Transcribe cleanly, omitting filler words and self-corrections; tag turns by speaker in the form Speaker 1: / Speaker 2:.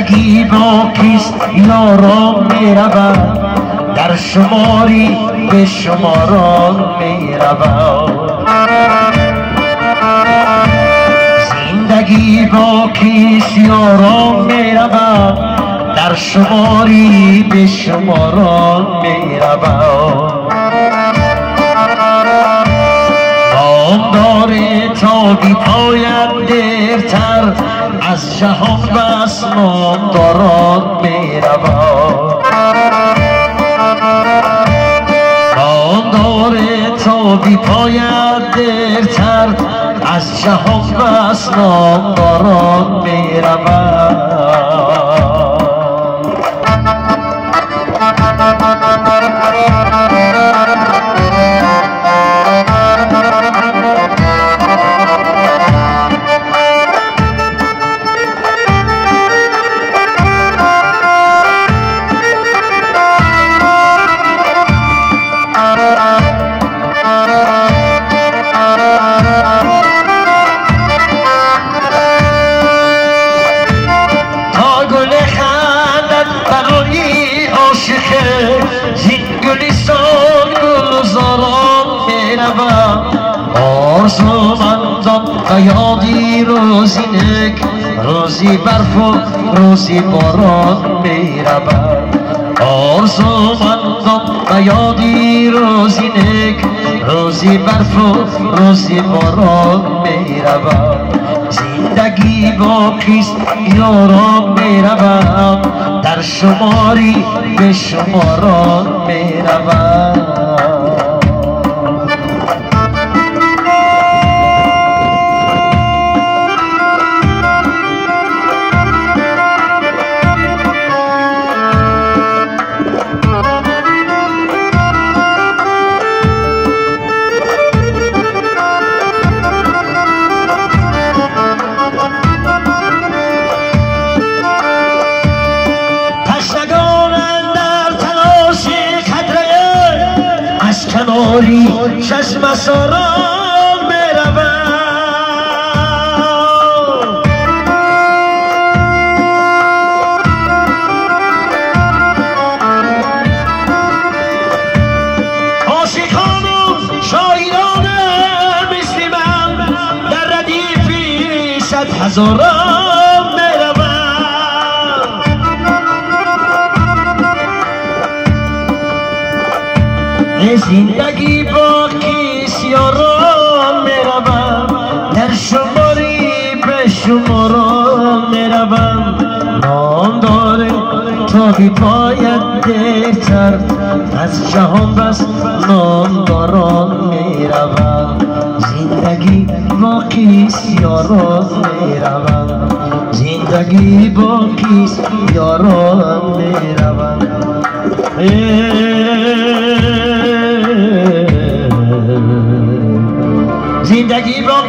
Speaker 1: زندگی با کیست یاران میرود در شماری به شماران میرود زندگی با کیست یاران میرود در شماری به شماران میرود نام داره تا بی پاید دیرتر از جهان بس نام داران میرود نام داره تا بی پاید دیرتر از جهان بس نام داران میرود آرزومندان و یادی روزی نک روزی برف و روزی باران میرود آرزومندان و یادی روزی نک روزی برف و روزی باران میرود زندگی با کیست یاران میرود در شماری به شماران میرود کناری چشم ساران میرود عاشقان و شاعران مثل من در ردیفی 100 هزاران میرود زندگی با کیست یاران میرود در شماری به شماران میرود نام داره تا بی پاید دیرتر از جهان بس نام داران میرود زندگی با کیست یاران میرود زندگی با کیست یاران میرود زندگی با